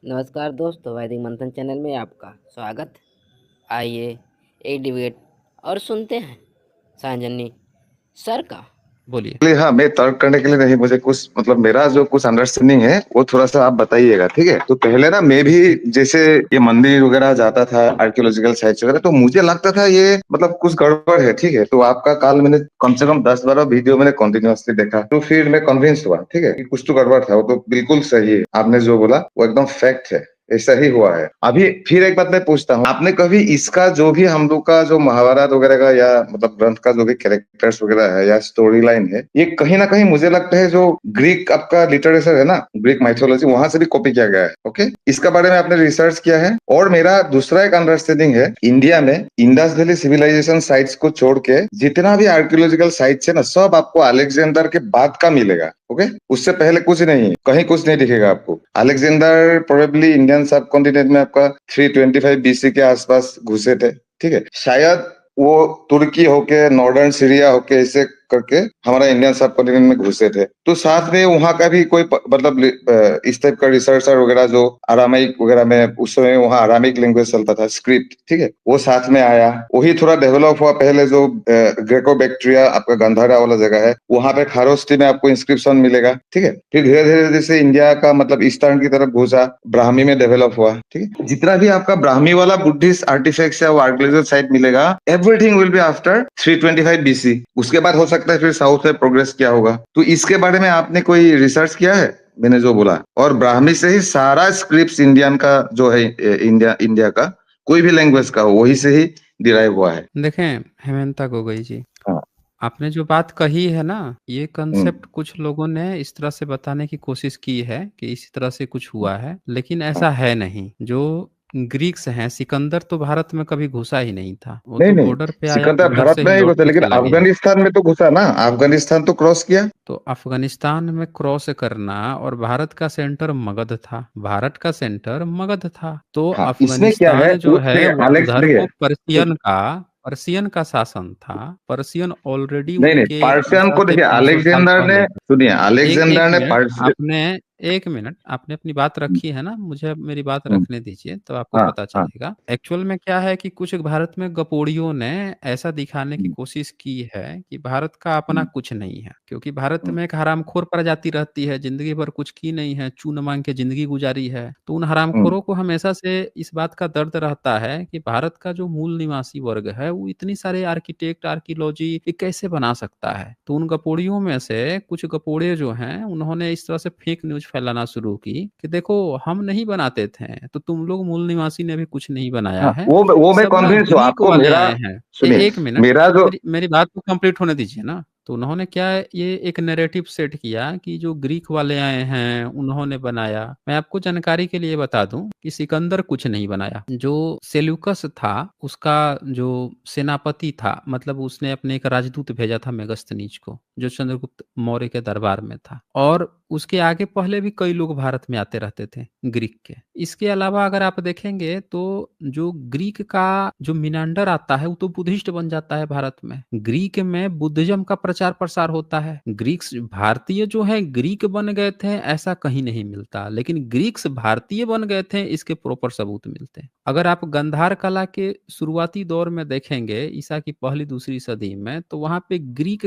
नमस्कार दोस्तों, वैदिक मंथन चैनल में आपका स्वागत। आइए एक डिबेट और सुनते हैं सांजनी सर का। बोलिए। हाँ, मैं तर्क करने के लिए नहीं, मुझे कुछ मतलब मेरा जो कुछ अंडरस्टैंडिंग है वो थोड़ा सा आप बताइएगा, ठीक है। तो पहले ना मैं भी जैसे ये मंदिर वगैरह जाता था, आर्कियोलॉजिकल साइट्स वगैरह, तो मुझे लगता था ये मतलब कुछ गड़बड़ है, ठीक है। तो आपका कल मैंने कम से कम 10-12 वीडियो मैंने कंटिन्यूअसली देखा, तो फिर मैं कन्विंस हुआ, ठीक है, कि कुछ तो गड़बड़ था। वो तो बिल्कुल सही है, आपने जो बोला वो एकदम फैक्ट है, ऐसा ही हुआ है। अभी फिर एक बात मैं पूछता हूँ, आपने कभी इसका जो भी हम लोग का जो महाभारत वगैरह का या मतलब ग्रंथ का जो भी कैरेक्टर्स वगैरह है या स्टोरी लाइन है, ये कहीं ना कहीं मुझे लगता है जो ग्रीक आपका लिटरेचर है ना, ग्रीक माइथोलॉजी, वहां से भी कॉपी किया गया है। ओके, इसका बारे में आपने रिसर्च किया है? और मेरा दूसरा एक अंडरस्टैंडिंग है, इंडिया में इंडस वैली सिविलाइजेशन साइट्स को छोड़ के जितना भी आर्कियोलॉजिकल साइट्स है ना, सब आपको अलेक्जेंडर के बाद का मिलेगा। ओके, उससे पहले कुछ नहीं है, कहीं कुछ नहीं दिखेगा आपको। अलेक्जेंडर प्रोबेबली इंडियन सब कॉन्टिनेंट में आपका 325 बीसी के आसपास घुसे थे, ठीक है। शायद वो तुर्की होके, नॉर्दर्न सीरिया होके, ऐसे करके हमारा इंडियन सब कॉन्टिनेंट में घुसे थे। तो साथ में वहां का भी कोई मतलब इस टाइप का रिसर्चर वगैरह जो अरामिक वगैरह में, उस समय वहाँ अरामिक लैंग्वेज चलता था, स्क्रिप्ट, ठीक है, वो साथ में आया, वही थोड़ा डेवलप हुआ। पहले जो ग्रेको बैक्ट्रिया आपका गंधारा वाला जगह है, वहां पे खारोस्ती में आपको इंस्क्रिप्शन मिलेगा, ठीक है। फिर धीरे धीरे जैसे इंडिया का मतलब ईस्टर्न की तरफ घुसा, ब्राह्मी में डेवलप हुआ, ठीक है। जितना भी आपका ब्राह्मी वाला बुद्धिस्ट आर्टिफैक्ट्स या आर्कियोलॉजिकल साइट मिलेगा, everything will be after 325 BC. उसके बाद हो सकता है फिर साउथ में प्रोग्रेस किया होगा। तो इसके बारे में आपने कोई रिसर्च किया है? मैंने जो बोला, और ब्राह्मी से ही सारा स्क्रिप्ट इंडियन का जो है, इंडिया इंडिया का कोई भी लैंग्वेज का हो, वही से ही डिराइव हुआ है। देखें हेमंता गोगोई जी, हाँ। आपने जो बात कही है ना, ये हम्म। कंसेप्ट कुछ लोगों ने इस तरह से बताने की कोशिश की है कि इसी तरह से कुछ हुआ है, लेकिन हाँ। ऐसा है नहीं। जो ग्रीक्स हैं, सिकंदर तो भारत में कभी घुसा ही नहीं था। वो नहीं तो नहीं, बॉर्डर पे आया, सिकंदर बॉर्डर भारत से ही में ही लौट घुसा, के लेकिन चला गया। अफगानिस्तान में तो घुसा ना, अफगानिस्तान तो क्रॉस किया। तो अफगानिस्तान में क्रॉस करना, और भारत का सेंटर मगध था, भारत का सेंटर मगध था, तो हाँ, इसमें क्या है, अफगानिस्तान जो है देखिए अलेक्स, उधर देखिए। को पर्सियन का शासन था। पर्सियन ऑलरेडी नहीं नहीं, उनके पार्सियन को यहाँ से देखिए, 500 साल अलेक्जेंडर ने, पहले। सुनिए, एक एक अलेक्जेंडर ने मिनट पार्स। आपने एक मिनट आपने अपनी बात रखी है ना, मुझे अब मेरी बात हम्म। रखने दीजिए तो आपको हाँ पता हाँ। चलेगा। एक्चुअल में क्या है कि कुछ भारत में गपोड़ियों ने ऐसा दिखाने की हम्म। कोशिश की है कि भारत का अपना हम्म। कुछ नहीं है, क्योंकि भारत हम्म। में एक हरामखोर प्रजाति रहती है, जिंदगी भर कुछ की नहीं है, चून मांग के जिंदगी गुजारी है। तो उन हम्म। हरामखोरों को हमेशा से इस बात का दर्द रहता है कि भारत का जो मूल निवासी वर्ग है वो इतनी सारे आर्किटेक्ट, आर्कियोलॉजी ये कैसे बना सकता है। तो उन गपोड़ियों में से कुछ गपोड़े जो हैं, उन्होंने इस तरह से फेक न्यूज फैलाना शुरू की कि देखो हम नहीं बनाते थे, तो तुम लोग मूल निवासी ने भी कुछ नहीं बनाया हाँ, है, वो मैं सब ना कॉन्विंस हूँ, ग्रीक आपको वाले मेरा, आए हैं। सुनिए, एक मिनट, मेरा जो, मेरी मेरी बात को कंप्लीट होने दीजिए ना। तो उन्होंने क्या, ये एक नैरेटिव सेट किया कि जो ग्रीक वाले आए हैं उन्होंने बनाया। मैं आपको जानकारी के लिए बता दूं कि सिकंदर कुछ नहीं बनाया। जो सेल्यूकस था, उसका जो सेनापति था, मतलब उसने अपने एक राजदूत भेजा था मेगस्थनीज को, जो चंद्रगुप्त मौर्य के दरबार में था। और उसके आगे पहले भी कई लोग भारत में आते रहते थे ग्रीक के। इसके अलावा अगर आप देखेंगे तो जो ग्रीक का जो मिनांडर आता है वो तो बुद्धिस्ट बन जाता है भारत में। ग्रीक में बुद्धिज्म का प्रचार प्रसार होता है। ग्रीक्स भारतीय जो है ग्रीक बन गए थे ऐसा कहीं नहीं मिलता, लेकिन ग्रीक्स भारतीय बन गए थे इसके प्रॉपर सबूत मिलते हैं। अगर आप गंधार कला के शुरुआती दौर में देखेंगे, ईसा की पहली दूसरी सदी में, तो वहां पे ग्रीक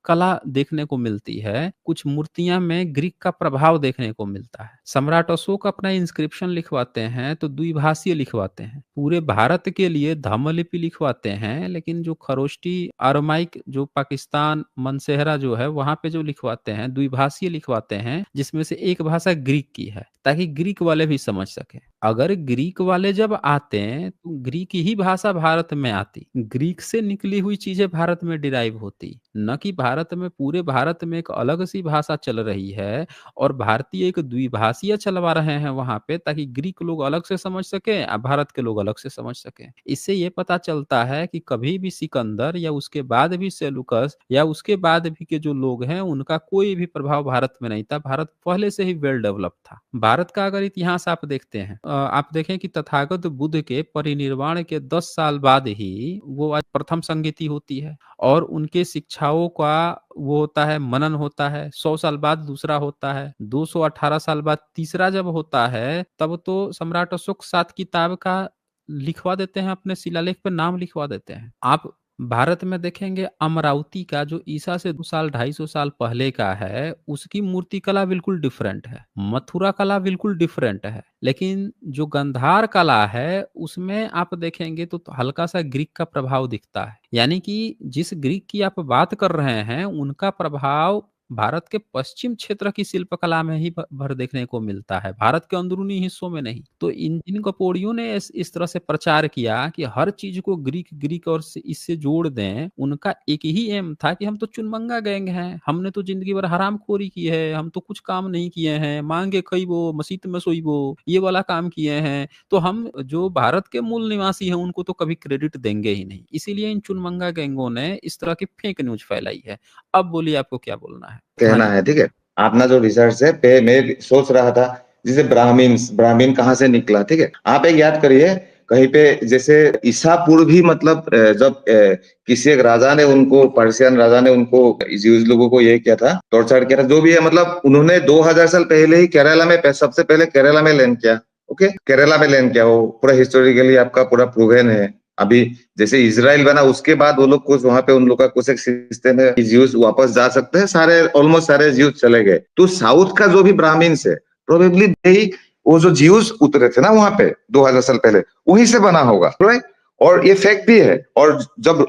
कला देखने को मिलती है। कुछ मूर्तियां में ग्रीक का प्रभाव देखने को मिलता है। सम्राट अशोक अपना इंस्क्रिप्शन लिखवाते हैं तो द्विभाषीय लिखवाते हैं, पूरे भारत के लिए धम्मलिपि लिखवाते हैं, लेकिन जो खरोष्टी अरमाइक जो पाकिस्तान मनसेहरा जो है वहां पे जो लिखवाते हैं द्विभाषीय लिखवाते हैं, जिसमें से एक भाषा ग्रीक की है, ताकि ग्रीक वाले भी समझ सके। अगर ग्रीक वाले जब आते हैं तो ग्रीक ही भाषा भारत में आती, ग्रीक से निकली हुई चीजें भारत में डिराइव होती, न कि भारत में, पूरे भारत में एक अलग सी भाषा चल रही है और भारतीय एक द्विभाषीय चलवा रहे हैं वहां पे, ताकि ग्रीक लोग अलग से समझ सके और भारत के लोग अलग से समझ सके। इससे ये पता चलता है कि कभी भी सिकंदर या उसके बाद भी सेलुकस या उसके बाद भी के जो लोग हैं उनका कोई भी प्रभाव भारत में नहीं था। भारत पहले से ही वेल डेवलप था। भारत का अगर इतिहास आप देखते हैं, आप देखें कि तथागत बुद्ध के परिनिर्वाण के 10 साल बाद ही वो आज प्रथम संगीति होती है, और उनके शिक्षाओं का वो होता है, मनन होता है। 100 साल बाद दूसरा होता है, 218 साल बाद तीसरा जब होता है, तब तो सम्राट अशोक 7 किताब का लिखवा देते हैं, अपने शिलालेख पे नाम लिखवा देते हैं। आप भारत में देखेंगे, अमरावती का जो ईसा से 2 साल 250 साल पहले का है, उसकी मूर्ति कला बिल्कुल डिफरेंट है, मथुरा कला बिल्कुल डिफरेंट है। लेकिन जो गंधार कला है, उसमें आप देखेंगे तो हल्का सा ग्रीक का प्रभाव दिखता है। यानी कि जिस ग्रीक की आप बात कर रहे हैं, उनका प्रभाव भारत के पश्चिम क्षेत्र की शिल्पकला में ही भर देखने को मिलता है, भारत के अंदरूनी हिस्सों में नहीं। तो इन कपोड़ियों ने इस तरह से प्रचार किया कि हर चीज को ग्रीक ग्रीक और इससे जोड़ दें। उनका एक ही एम था कि हम तो चुनमंगा गैंग हैं, हमने तो जिंदगी भर हरामखोरी की है, हम तो कुछ काम नहीं किए हैं, मांगे खइबो मसीत में सोइबो, ये वाला काम किए हैं। तो हम जो भारत के मूल निवासी हैं, उनको तो कभी क्रेडिट देंगे ही नहीं। इसीलिए इन चुनमंगा गैंगों ने इस तरह की फेक न्यूज फैलाई है। अब बोलिए, आपको क्या बोलना है? हाँ कहना जी। है, ठीक है। अपना जो रिसर्च है पे मैं भी सोच रहा था, जैसे ब्राह्मीण कहाँ से निकला, ठीक है। आप एक याद करिए, कहीं पे जैसे ईसा पूर्व भी मतलब जब किसी एक राजा ने उनको, पर्शियन राजा ने उनको, ज्यूज लोगों को ये किया था, टॉर्चर किया था, जो भी है, मतलब उन्होंने 2000 साल पहले ही केरला में, सबसे पहले केरला में लैंड किया। ओके, केरला में लैंड किया, वो पूरा हिस्टोरिकली आपका पूरा प्रूवन है। अभी जैसे इजराइल बना, उसके बाद वो लोग कुछ वहां पे उन लोग का कुछ एक सिस्टम है कि ज्यूज वापस जा सकते हैं, सारे ऑलमोस्ट सारे ज्यूज चले गए। तो साउथ का जो भी ब्राह्मीण्स है, प्रोबेबली वो जो ज्यूज उतरे थे ना वहां पे 2000 साल पहले, वहीं से बना होगा, राइट। और ये फैक्ट भी है। और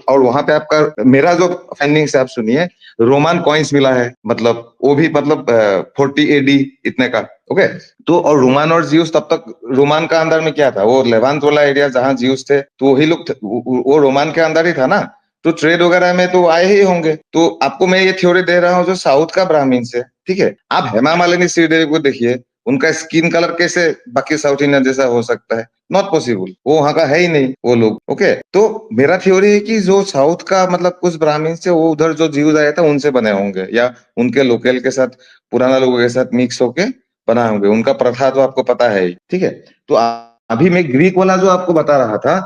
वहां पे आपका, मेरा जो फाइंडिंग्स है आप सुनिए, रोमन कॉइन्स मिला है, मतलब वो भी मतलब 40 एडी इतने का। ओके, तो और रोमन और ज्यूस तब तक, रोमन का अंदर में क्या था, वो लेवांत वाला एरिया जहां ज्यूस थे, तो वही लोग वो रोमन के अंदर ही था ना, तो ट्रेड वगैरह में तो आए ही होंगे। तो आपको मैं ये थ्योरी दे रहा हूँ जो साउथ का ब्राह्मीण से, ठीक है। आप हेमा मालिनी श्रीदेवी को देखिए, उनका स्किन कलर कैसे बाकी साउथ इंडियन जैसा हो सकता है? नॉट पॉसिबल, वो वहां का है ही नहीं वो लोग। ओके, तो मेरा थ्योरी है कि जो साउथ का मतलब कुछ ब्राह्मीण से, वो उधर जो जीव आया था उनसे बने होंगे, या उनके लोकल के साथ, पुराना लोगों के साथ मिक्स होके बनाए होंगे। उनका प्रथा तो आपको पता है ही, ठीक है। तो अभी मैं ग्रीक वाला जो आपको बता रहा था,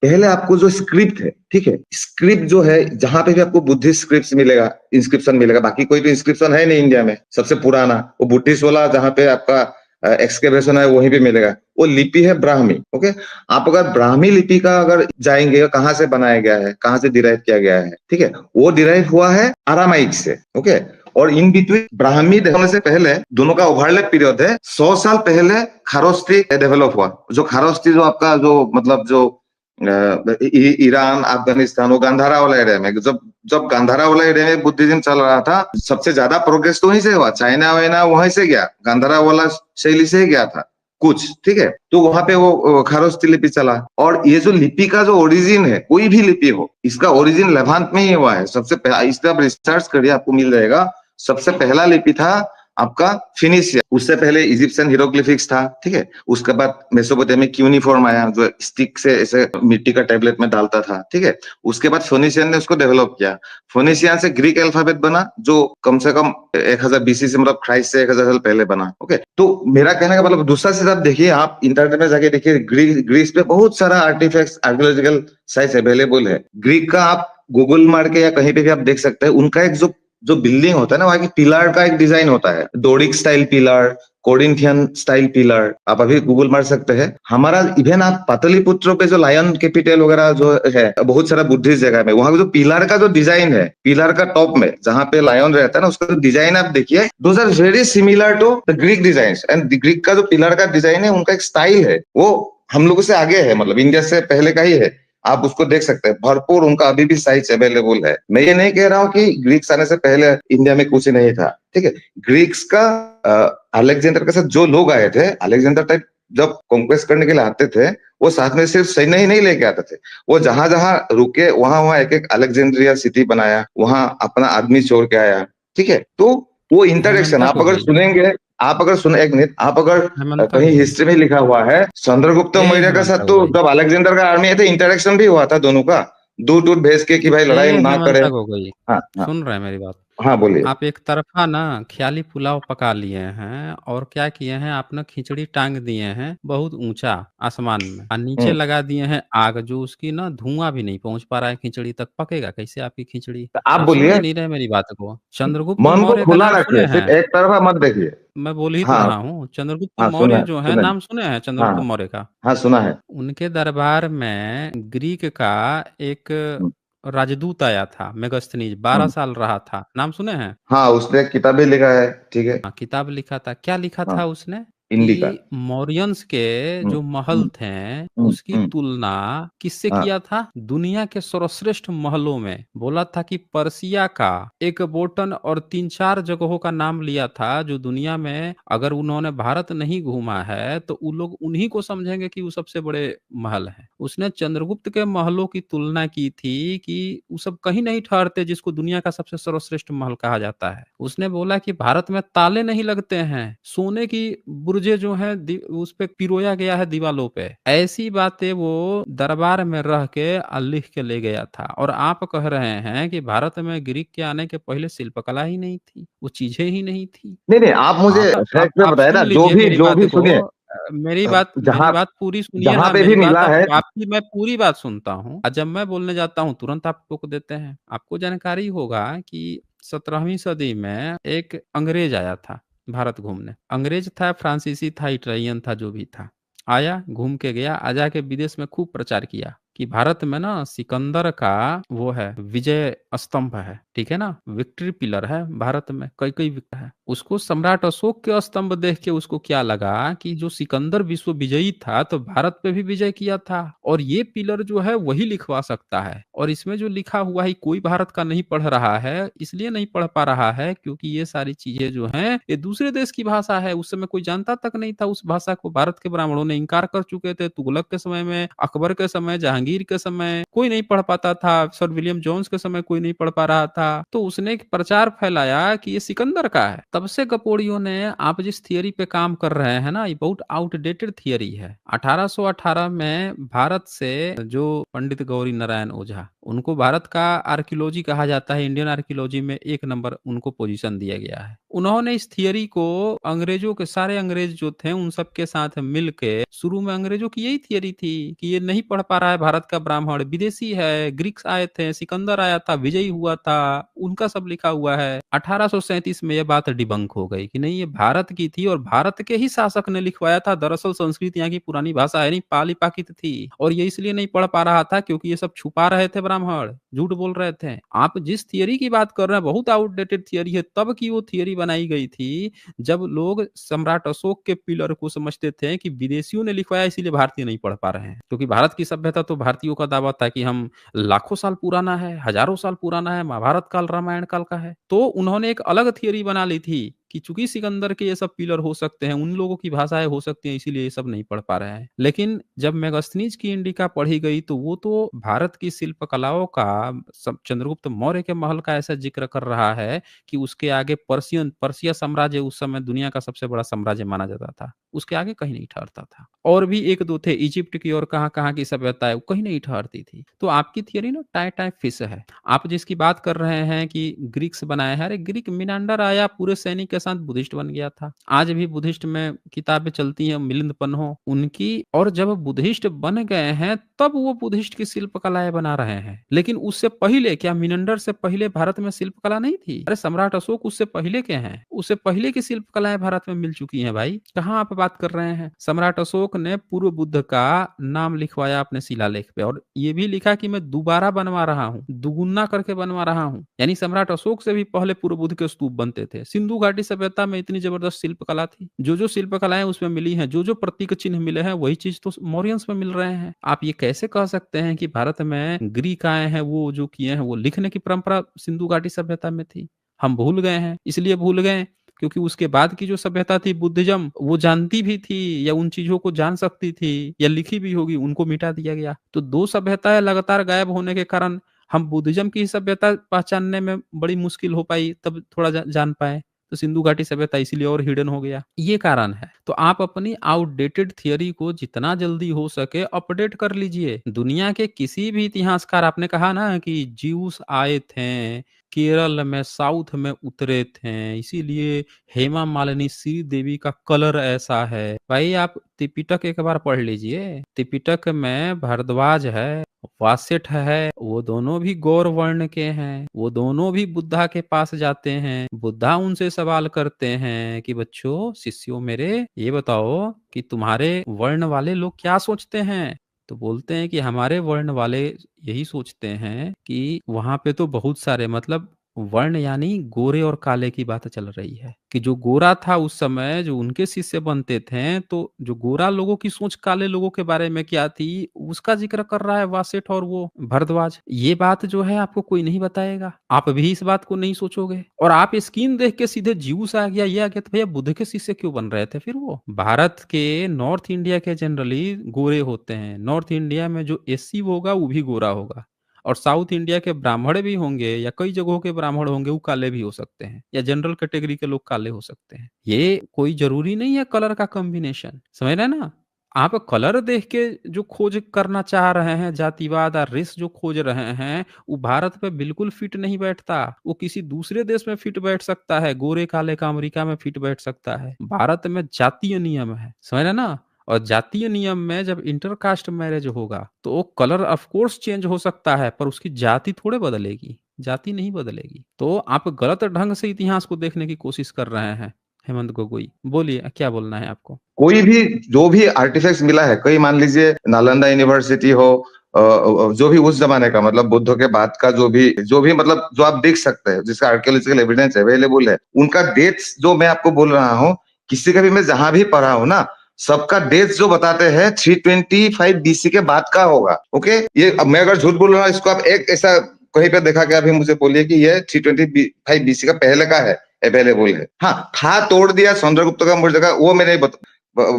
पहले आपको जो स्क्रिप्ट है, ठीक है, स्क्रिप्ट जो है, जहां पे भी आपको बुद्धिस्ट स्क्रिप्ट मिलेगा, इंस्क्रिप्शन मिलेगा, बाकी कोई तो इंस्क्रिप्शन है नहीं इंडिया में, सबसे पुराना वो बुद्धिस्ट वाला जहां पे आपका एक्सकेवेशन है, वहीं पे मिलेगा। वो लिपि है ब्राह्मी। ओके, आप अगर ब्राह्मी लिपि का अगर जाएंगे, कहाँ से बनाया गया है, कहाँ से डिराइव किया गया है, ठीक है, वो डिराइव हुआ है अरामाइक से। ओके, और इन बिटवीन ब्राह्मी होने से पहले दोनों का ओवरलैप पीरियड है। 100 साल पहले खारोस्ती डेवलप हुआ। जो खारोस्ती जो आपका जो मतलब जो ईरान, अफगानिस्तान, वो गांधारा वाला एरिया में, जब जब गांधारा वाला एरिया में बुद्धिज्म चल रहा था, सबसे ज्यादा प्रोग्रेस तो वहीं से हुआ। चाइना वाइना वहीं से गया, गांधारा वाला शैली से ही गया था कुछ, ठीक है। तो वहां पे वो खारोस्ती लिपि चला। और ये जो लिपि का जो ओरिजिन है, कोई भी लिपि हो, इसका ओरिजिन लेवांत में ही हुआ है। सबसे पहला, इस पर आप रिसर्च करिए, आपको मिल जाएगा। सबसे पहला लिपि था आपका फिनिशिया, उससे पहले इजिप्शियन हिरोग्लिफिक्स था, ठीक है। उसके बाद मेसोपोटामिक क्यूनिफॉर्म आया, जो स्टिक से ऐसे मिट्टी का टेबलेट में डालता था, ठीक है। उसके बाद फोनिशियन ने उसको डेवलप किया। फोनिशियन से ग्रीक अल्फाबेट बना, जो कम से कम 1000 बीसी से, मतलब क्राइस्ट से 1000 साल पहले बना। ओके, तो मेरा कहने का मतलब, दूसरा चीज आप देखिए, आप इंटरनेट में जाके देखिए, ग्रीस पे बहुत सारा आर्टिफैक्ट्स, आर्कियोलॉजिकल साइट्स अवेलेबल है। ग्रीक का आप गूगल मार के या कहीं पे भी आप देख सकते हैं। उनका एक जो जो बिल्डिंग होता है ना, वहां की पिलर का एक डिजाइन होता है, Doric style pillar, Corinthian style pillar, आप अभी गूगल मार सकते हैं। हमारा इवन आप पाटलिपुत्र पे जो लायन कैपिटल वगैरह जो है, बहुत सारा बुद्धिस्ट जगह में, वहां का जो पिलर का जो डिजाइन है, पिलर का टॉप में जहां पे लायन रहता है ना, उसका जो डिजाइन आप देखिए, those are very similar to the Greek design. And Greek का जो पिलर का डिजाइन है, उनका एक स्टाइल है, वो हम लोगों से आगे है, मतलब इंडिया से पहले का ही है। आप उसको देख सकते हैं, भरपूर उनका अभी भी साइट्स अवेलेबल है। मैं ये नहीं कह रहा हूँ कि ग्रीक्स आने से पहले इंडिया में कुछ नहीं था, ठीक है। ग्रीक्स का अलेक्जेंडर के साथ जो लोग आए थे, अलेक्जेंडर टाइप जब कॉन्क्वेस्ट करने के लिए आते थे, वो साथ में सिर्फ सैन्य ही नहीं लेके आते थे, वो जहां जहां रुके वहां वहां एक एक अलेक्जेंड्रिया सिटी बनाया, वहां अपना आदमी छोड़ के आया, ठीक है। तो वो इंटरेक्शन हेमंतक आप हो अगर गई। सुनेंगे, आप अगर सुने, एक मिनट, आप अगर हेमंतक कहीं हो गई। हिस्ट्री में लिखा हुआ है, चंद्रगुप्त मौर्य के साथ हेमंतक तो हो गई। जब अलेक्जेंडर का आर्मी थे, इंटरेक्शन भी हुआ था दोनों का, दूर दूर भेज के कि भाई लड़ाई ना करे। हेमंतक हो गई। हाँ हाँ। सुन रहे हैं मेरी बात? हाँ बोलिए। आप एक तरफ़ा ना ख़्याली पुलाव पका लिए हैं और क्या किए हैं आप ना खिचड़ी टाँग दिए हैं बहुत ऊँचा आसमान में और नीचे हम्म। लगा दिए हैं आग जो उसकी ना धुआँ भी नहीं पहुँच पा रहा है खिचड़ी तक, पकेगा कैसे आपकी खिचड़ी? तो आप आप सुन ही बोलिए। नहीं रहे मेरी बात को। चंद्रगुप्त मन को मौर्य का खुला नाम सुने रखिए, सिर्फ हैं? एक तरफा मत देखिए। मैं बोल ही तो हाँ। रहा हूँ, चंद्रगुप्त हाँ सुना मौर्य है, जो हैं सुना है। नाम सुने हैं हाँ चंद्रगुप्त हाँ। मौर्य का? हाँ सुना है। उनके दरबार में ग्रीक का एक हम्म। राजदूत आया था मेगास्थनीज 12 हम्म। साल रहा था, नाम सुने हैं? हाँ उसने किताबें लिखा है, ठीक है। हाँ, किताब लिखा था। क्या लिखा हाँ। था उसने? इंडिका। कि मौर्यन्स के हम्म। जो महल हम्म। थे, हम्म। उसकी तुलना किससे हाँ। किया था? दुनिया के सर्वश्रेष्ठ महलों में। बोला था कि पर्सिया का एक बोटन और 3-4 जगहों का नाम लिया था, जो दुनिया में अगर उन्होंने भारत नहीं घूमा है, तो वो लोग उन्हीं को समझेंगे कि वो सबसे बड़े महल हैं। उसने चंद्रगुप्त के महलों की तुलना की थी कि वो सब कहीं नहीं ठहरते जिसको दुनिया का सबसे सर्वश्रेष्ठ महल कहा जाता है। उसने बोला कि भारत में ताले नहीं लगते हैं, सोने की बुर्जें जो हैं उस पे पिरोया गया है दीवालों पे। ऐसी बातें वो दरबार में रह के लिख के ले गया था और आप कह रहे हैं कि भारत में ग्रीक के आने के पहले शिल्पकला ही नहीं थी, वो चीजें ही नहीं थी। नहीं नहीं, आप मुझे फैक्ट में आप बताए सुन ना, लीजिए मेरी जो बात भी को। सुनिए। मेरी जहाँ बात पूरी सुनिए जहाँ ना, पे भी मेरी बात मिला आप है। आपकी मैं पूरी बात सुनता हूँ और जब मैं बोलने जाता हूँ तुरंत आप टोक देते हैं। आपको जानकारी होगा कि 17वीं सदी में एक अंग्रेज आया था भारत घूमने। अंग्रेज था, फ्रांसीसी था, इटालियन था, जो भी था। आया, घूम के गया, आ जाके विदेश में खूब प्रचार किया कि भारत में ना सिकंदर का वो है विजय स्तंभ है, ठीक है ना? विक्ट्री पिलर है भारत में, कई-कई विक्ट है। उसको सम्राट अशोक के स्तंभ देख के उसको क्या लगा कि जो सिकंदर विश्व विजयी था तो भारत पे भी विजय किया था और ये पिलर जो है वही लिखवा सकता है और इसमें जो लिखा हुआ है कोई भारत का नहीं पढ़ रहा है, इसलिए नहीं पढ़ पा रहा है क्योंकि ये सारी चीजें जो हैं ये दूसरे देश की भाषा है। उस समय कोई जानता तक नहीं था उस भाषा को। भारत के ब्राह्मणों ने इनकार कर चुके थे। तुगलक के समय में, अकबर के समय, जहांगीर के समय कोई नहीं पढ़ पाता था। सर विलियम जोन्स के समय कोई नहीं पढ़ पा रहा था। तो उसने एक प्रचार फैलाया कि ये सिकंदर का है। तब से कपोड़ियों ने, आप जिस थियरी पे काम कर रहे हैं ना, ये बहुत आउटडेटेड थियरी है। 1818 में भारत से जो पंडित गौरी नारायण ओझा, उनको भारत का आर्कियोलॉजी कहा जाता है। इंडियन आर्कियोलॉजी में 1 नंबर उनको पोजीशन दिया गया है। उन्होंने इस थियरी को अंग्रेजों के, सारे अंग्रेज जो थे उन सब के साथ मिलके, शुरू में अंग्रेजों की यही थियरी थी कि ये नहीं पढ़ पा रहा है भारत का ब्राह्मण, विदेशी है, ग्रीक्स आए थे, सिकंदर आया था, विजयी हुआ था, उनका सब लिखा हुआ है। 1837 में यह बात डिबंक हो गई कि नहीं, ये भारत की थी और भारत के ही शासक ने लिखवाया था। दरअसल संस्कृत यहाँ की पुरानी भाषा है नहीं, पाली पाकित थी और ये इसलिए नहीं पढ़ पा रहा था क्योंकि ये सब छुपा रहे थे ब्राह्मण, झूठ बोल रहे थे। आप जिस थियरी की बात कर रहे हैं बहुत आउटडेटेड थियरी है। तब की वो थियरी बनाई गई थी जब लोग सम्राट अशोक के पिलर को समझते थे कि विदेशियों ने लिखवाया इसीलिए भारतीय नहीं पढ़ पा रहे हैं, क्योंकि भारत की सभ्यता तो भारतीयों का दावा था कि हम लाखों साल पुराना है, हजारों साल पुराना है, महाभारत काल, रामायण काल का है। तो उन्होंने एक अलग थियरी बना ली थी कि चूंकि सिकंदर के ये सब पिलर हो सकते हैं, उन लोगों की भाषाएं हो सकती हैं, इसीलिए ये सब नहीं पढ़ पा रहे हैं। लेकिन जब मेगास्थनीज की इंडिका पढ़ी गई तो वो तो भारत की शिल्पकलाओं का, चंद्रगुप्त मौर्य के महल का ऐसा जिक्र कर रहा है कि उसके आगे पर्सिया साम्राज्य उस समय दुनिया का सबसे बड़ा साम्राज्य माना जाता था, उसके आगे कहीं नहीं ठहरता था। और भी एक दो थे इजिप्ट की और कहाँ कहाँ की सभ्यता है, वो कहीं नहीं ठहरती थी। तो आपकी थियरी ना टाई टाई फिश है। आप जिसकी बात कर रहे हैं कि ग्रीक्स बनाया है, अरे ग्रीक मिनांडर आया, पूरे सैनिक के साथ बुद्धिस्ट बन गया था। आज भी बुद्धिस्ट में किताबें चलती हैं, मिलिंद पन्हो उनकी। और जब बुद्धिस्ट बन गए हैं तब वो बुद्धिस्ट की शिल्पकलाएं बना रहे हैं। लेकिन उससे पहले क्या, मिनंडर से पहले भारत में शिल्पकला नहीं थी? अरे सम्राट अशोक उससे पहले के हैं, उससे पहले की शिल्पकलाएं भारत में मिल चुकी हैं भाई। कहाँ आप बात कर रहे हैं? सम्राट अशोक ने पूर्व बुद्ध का नाम लिखवाया अपने शिलालेख पे और ये भी लिखा कि मैं दोबारा बनवा रहा हूँ, दुगुना करके बनवा रहा हूँ। यानी सम्राट अशोक से भी पहले पूर्व बुद्ध के स्तूप बनते थे। सिंधु घाटी सभ्यता में इतनी जबरदस्त शिल्पकला थी। जो जो शिल्पकलाएं उसमें मिली हैं, जो जो प्रतीक चिन्ह मिले हैं, वही चीज तो मौर्यंस में मिल रहे हैं। आप ये कैसे कह सकते हैं कि भारत में ग्रीक आए हैं, वो जो किए हैं, वो लिखने की परंपरा सिंधु घाटी सभ्यता में थी? हम भूल गए हैं, इसलिए भूल गए क्योंकि उसके बाद की जो सभ्यता थी बुद्धिज्म, वो जानती भी थी या उन चीजों को जान सकती थी या लिखी भी होगी, उनको मिटा दिया गया। तो 2 सभ्यताएं लगातार गायब होने के कारण हम बुद्धिज्म की सभ्यता पहचानने में बड़ी मुश्किल हो पाई, तब थोड़ा जान पाए। तो सिंधु घाटी सभ्यता इसीलिए और हिडन हो गया, ये कारण है। तो आप अपनी आउटडेटेड थियरी को जितना जल्दी हो सके अपडेट कर लीजिए। दुनिया के किसी भी इतिहासकार, आपने कहा ना कि ज्यूस आए थे केरल में, साउथ में उतरे थे, इसीलिए हेमा मालिनी श्रीदेवी का कलर ऐसा है। भाई आप त्रिपिटक एक बार पढ़ लीजिए, त्रिपिटक में भारद्वाज है, वासिष्ठ है, वो दोनों भी गौर वर्ण के हैं, वो दोनों भी बुद्धा के पास जाते हैं। बुद्धा उनसे सवाल करते हैं कि बच्चों, शिष्यों मेरे, ये बताओ कि तुम्हारे वर्ण वाले लोग क्या सोचते हैं। तो बोलते हैं कि हमारे वर्ण वाले यही सोचते हैं कि वहां पे तो बहुत सारे, मतलब वर्ण यानी गोरे और काले की बात चल रही है, कि जो गोरा था उस समय जो उनके शिष्य बनते थे, तो जो गोरा लोगों की सोच काले लोगों के बारे में क्या थी, उसका जिक्र कर रहा है वासेठ और वो भरद्वाज। ये बात जो है आपको कोई नहीं बताएगा, आप भी इस बात को नहीं सोचोगे, और आप स्क्रीन देख के सीधे ज्यूस आ गया, ये आ गया, तो भैया बुद्ध के शिष्य क्यों बन रहे थे फिर वो। भारत के नॉर्थ इंडिया के जनरली गोरे होते हैं, नॉर्थ इंडिया में जो एससी होगा वो भी गोरा होगा, और साउथ इंडिया के ब्राह्मण भी होंगे, या कई जगहों के ब्राह्मण होंगे वो काले भी हो सकते हैं, या जनरल कैटेगरी के लोग काले हो सकते हैं। ये कोई जरूरी नहीं है कलर का कॉम्बिनेशन, समझ रहे हैं ना। आप कलर देख के जो खोज करना चाह रहे हैं, जातिवाद और रेस जो खोज रहे हैं, वो भारत पे बिल्कुल फिट नहीं बैठता। वो किसी दूसरे देश में फिट बैठ सकता है, गोरे काले का अमेरिका में फिट बैठ सकता है। भारत में जातीय नियम है, समझ रहे हैं ना। और जातीय नियम में जब इंटरकास्ट मैरिज होगा तो वो कलर ऑफ कोर्स चेंज हो सकता है, पर उसकी जाति थोड़े बदलेगी, जाति नहीं बदलेगी। तो आप गलत ढंग से इतिहास को देखने की कोशिश कर रहे हैं हेमंत गोगोई। बोलिए क्या बोलना है आपको। कोई भी जो भी आर्टिफैक्ट्स मिला है, कई मान लीजिए नालंदा यूनिवर्सिटी हो, जो भी उस जमाने का, मतलब बुद्ध के बाद का जो भी मतलब जो आप देख सकते हैं, जिसका आर्कियोलॉजिकल एविडेंस अवेलेबल है, उनका डेट्स जो मैं आपको बोल रहा हूँ, किसी का भी मैं जहां भी पढ़ा हूँ ना, सबका डेट्स जो बताते हैं 325 बीसी के बाद का होगा। ओके, ये अब मैं अगर झूठ बोल रहा हूँ, इसको आप एक ऐसा कहीं पे देखा के अभी मुझे बोलिए कि ये 325 बीसी का पहले का है, अवेलेबल है। हाँ, था तोड़ दिया चंद्रगुप्त का मूर्ति का, वो मैं नहीं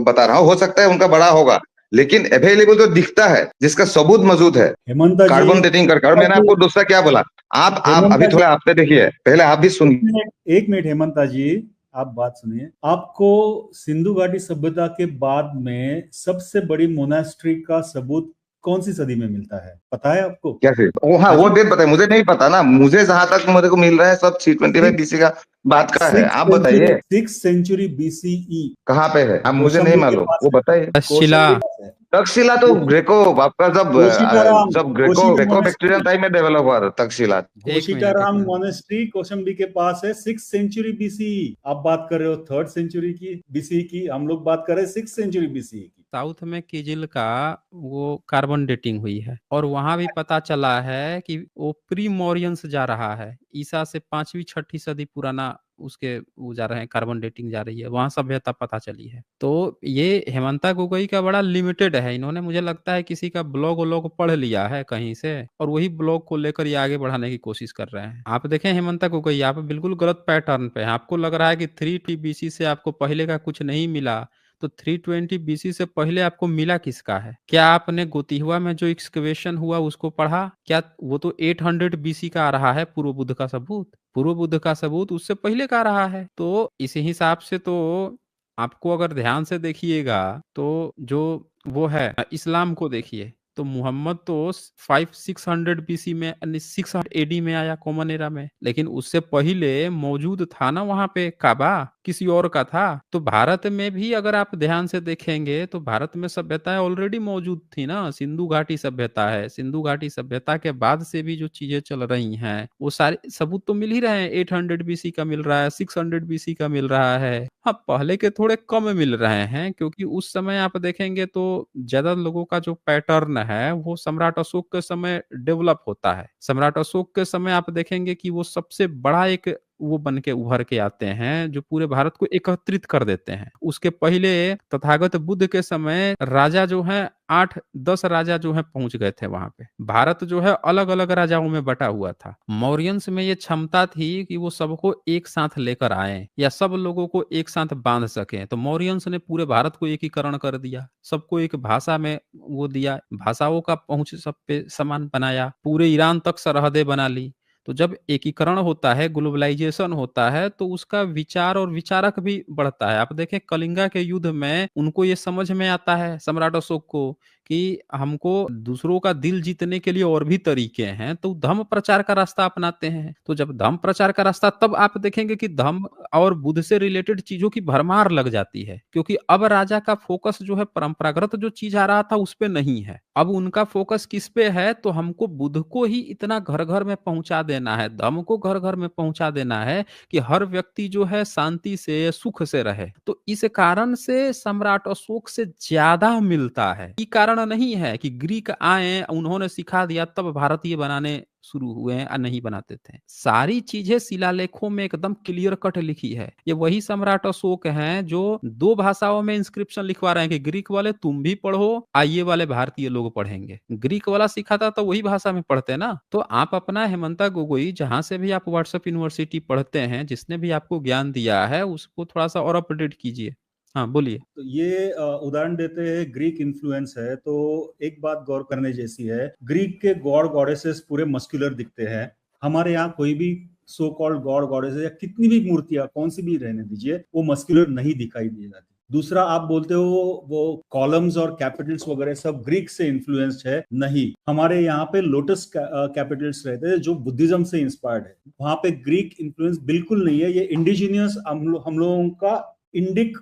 बता रहा हूँ, हो सकता है उनका बड़ा होगा, लेकिन अवेलेबल तो दिखता है, जिसका सबूत मौजूद है, हेमंता जी, कार्बन डेटिंग करके। और मैंने आपको दूसरा क्या बोला, आप अभी हेमंता जी, थोड़ा आपने देखिए, पहले आप भी सुनिए। एक मिनट हेमंता जी, आप बात सुनिए। आपको सिंधु घाटी सभ्यता के बाद में सबसे बड़ी मोनास्ट्री का सबूत कौन सी सदी में मिलता है, पता है आपको? कैसे? हाँ, हाँ वो जी, डेट बताइए, मुझे नहीं पता ना, मुझे जहां तक मेरे को मिल रहा है सब 325 सिक्स बीसी का बात का है, आप सेंचुरी, बताइए 6th century BCE, कहाँ पे है, आप मुझे नहीं कौशंबी के मालूम, पास वो है, बताइए। तक्षशिला। कौशंबी के पास है। तक्षशिला तो ग्रेको, आपका जब कोशिकाराम, जब ग्रेको कोशिका ग्रेको बैक्टीरियन मोनेस्ट्री, टाइम में डेवलप हुआ था तक्षशिला। एक मिनट, एक कोशिकाराम मिनट। मोनेस्ट्री कौशंबी के पास है, 6th century BCE। आप बात कर रहे हो 3rd century की, BCE की, हम लोग बात कर रहे हैं 6th century BCE की। साउथ में किजिल का वो कार्बन डेटिंग हुई है, और वहां भी पता चला है कि वो प्री मौर्यंस जा रहा है, ईसा से 5वीं 6ठी सदी पुराना उसके वो जा रहे हैं, कार्बन डेटिंग जा रही है, वहां सभ्यता पता चली है। तो ये हेमंता गोगोई का बड़ा लिमिटेड है, इन्होंने मुझे लगता है किसी का ब्लॉग व्लॉग पढ़ लिया है कहीं से, और वही ब्लॉग को लेकर ये आगे बढ़ाने की कोशिश कर रहे हैं। आप देखें हेमंता गोगोई, आप बिल्कुल गलत पैटर्न पे हैं। आपको लग रहा है कि 3 TBC से आपको पहले का कुछ नहीं मिला, तो 320 BC से पहले आपको मिला किसका है? क्या आपने गोतिहवा में जो एक्सकवेशन हुआ उसको पढ़ा? क्या वो तो 800 BC का आ रहा है, पूर्व बुद्ध का सबूत। पूर्व बुद्ध का सबूत उससे पहले का रहा है। तो इस हिसाब से तो आपको अगर ध्यान से देखिएगा, तो जो वो है इस्लाम को देखिए, तो मुहम्मद तो 500-600 BC में, 600 AD में आया, कॉमन एरा में, लेकिन उससे पहले मौजूद था ना वहां पे काबा, किसी और का था। तो भारत में भी अगर आप ध्यान से देखेंगे तो भारत में सभ्यताएं ऑलरेडी मौजूद थी ना, सिंधु घाटी सभ्यता है, सिंधु घाटी सभ्यता के बाद से भी जो चीजें चल रही हैं वो सारे सबूत तो मिल ही रहे हैं। 800 BC का मिल रहा है, 600 BC का मिल रहा है। हाँ, पहले के थोड़े कम मिल रहे हैं, क्योंकि उस समय आप देखेंगे तो ज्यादा लोगों का जो पैटर्न है वो सम्राट अशोक के समय डेवलप होता है। सम्राट अशोक के समय आप देखेंगे कि वो सबसे बड़ा एक वो बन के उभर के आते हैं जो पूरे भारत को एकत्रित कर देते हैं। उसके पहले तथागत बुद्ध के समय राजा जो है 8-10 राजा जो है पहुंच गए थे वहां पे। भारत जो है अलग अलग राजाओं में बटा हुआ था। मौर्यंस में ये क्षमता थी कि वो सबको एक साथ लेकर आए या सब लोगों को एक साथ बांध सके। तो मौर्यंस ने पूरे भारत को एकीकरण कर दिया, सबको एक भाषा में वो दिया, भाषाओं का पहुंच सब पे समान बनाया, पूरे ईरान तक सरहदें बना ली। तो जब एकीकरण होता है, ग्लोबलाइजेशन होता है, तो उसका विचार और विचारक भी बढ़ता है। आप देखें कलिंगा के युद्ध में उनको ये समझ में आता है सम्राट अशोक को कि हमको दूसरों का दिल जीतने के लिए और भी तरीके हैं, तो धर्म प्रचार का रास्ता अपनाते हैं। तो जब धर्म प्रचार का रास्ता, तब आप देखेंगे कि धर्म और बुद्ध से रिलेटेड चीज़ों की भरमार लग जाती है, क्योंकि अब राजा का फ़ोकस जो है परंपरागत जो चीज़ आ रहा था उस पे नहीं है। अब उनका फ़ोकस किस पे है, तो हमको बुद्ध को ही इतना घर-घर में पहुँचा देना है, धर्म को घर-घर में पहुँचा देना है कि हर व्यक्ति जो है शांति से, सुख से रहे। तो इस कारण से सम्राट अशोक से ज़्यादा मिलता है। ये कारण नहीं है कि ग्रीक आए, उन्होंने सिखा दिया तब भारतीय बनाने शुरू हुए हैं, नहीं बनाते थे। सारी चीज़ें शिलालेखों में एकदम क्लियर कट लिखी है। ये वही सम्राट अशोक हैं जो 2 भाषाओं में इंस्क्रिप्शन लिखवा रहे हैं कि ग्रीक वाले तुम भी पढ़ो, ये वाले भारतीय लोग पढ़ेंगे। ग्रीक वाला सिखाता तो वही भाषा में पढ़ते ना। तो आप अपना हेमंता गोगोई, जहाँ से भी आप व्हाट्सएप यूनिवर्सिटी पढ़ते हैं, जिसने भी आपको ज्ञान दिया है, उसको थोड़ा-सा और अपडेट कीजिए। हाँ, बोलिए। तो ये उदाहरण देते हैं, ग्रीक इन्फ्लुएंस है, तो एक बात गौर करने जैसी है, ग्रीक के गॉड गॉडेसेस पूरे मस्कुलर दिखते हैं। हमारे यहाँ कोई भी सो कॉल्ड गॉड गॉडेसेस या कितनी भी मूर्तियां कौन सी भी रहने दीजिए, वो मस्कुलर नहीं दिखाई दी जाती। दूसरा, आप बोलते हो वो कॉलम्स और कैपिटल्स वगैरह सब ग्रीक से इन्फ्लुएंस्ड है, नहीं। हमारे यहाँ पे लोटस कैपिटल्स रहते हैं जो बुद्धिज्म से इंस्पायर्ड है। वहां पे ग्रीक इन्फ्लुएंस बिल्कुल नहीं है। ये इंडिजिनियस हम लोगों का इंडिक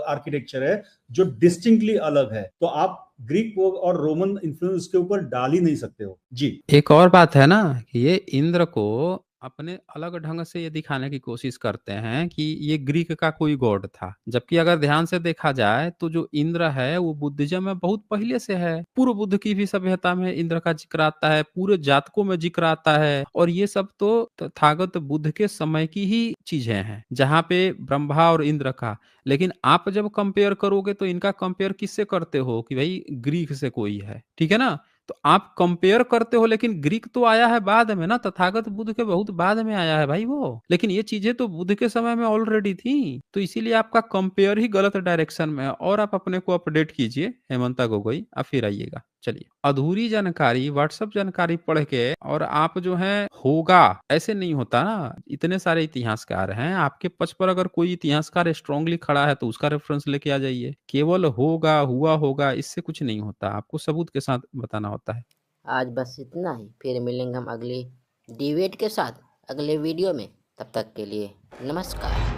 आर्किटेक्चर है जो डिस्टिंक्टली अलग है। तो आप ग्रीक और रोमन इन्फ्लुएंस उसके ऊपर डाल ही नहीं सकते हो जी। एक और बात है ना कि ये इंद्र को अपने अलग ढंग से ये दिखाने की कोशिश करते हैं कि ये ग्रीक का कोई गॉड था, जबकि अगर ध्यान से देखा जाए तो जो इंद्र है वो बुद्धिज्म में बहुत पहले से है। पूर्व बुद्ध की भी सभ्यता में इंद्र का जिक्र आता है, पूरे जातकों में जिक्र आता है, और ये सब तो तथागत बुद्ध के समय की ही चीजें हैं, जहाँ पे ब्रह्मा और इंद्र का। लेकिन आप जब कंपेयर करोगे तो इनका कंपेयर किससे करते हो कि भाई ग्रीक से कोई है, ठीक है ना। तो आप कंपेयर करते हो, लेकिन ग्रीक तो आया है बाद में ना, तथागत बुद्ध के बहुत बाद में आया है भाई वो। लेकिन ये चीजें तो बुद्ध के समय में ऑलरेडी थी। तो इसीलिए आपका कंपेयर ही गलत डायरेक्शन में है। और आप अपने को अपडेट कीजिए हेमंता गोगोई, आप फिर आइएगा। चलिए, अधूरी जानकारी, व्हाट्सएप जानकारी पढ़ के और आप जो है होगा ऐसे नहीं होता ना। इतने सारे इतिहासकार हैं, आपके पक्ष पर अगर कोई इतिहासकार स्ट्रांगली खड़ा है तो उसका रेफरेंस लेके आ जाइए। केवल होगा, हुआ होगा, इससे कुछ नहीं होता, आपको सबूत के साथ बताना होता है। आज बस इतना ही, फिर मिलेंगे हम अगली डिबेट के साथ अगले वीडियो में। तब तक के लिए नमस्कार।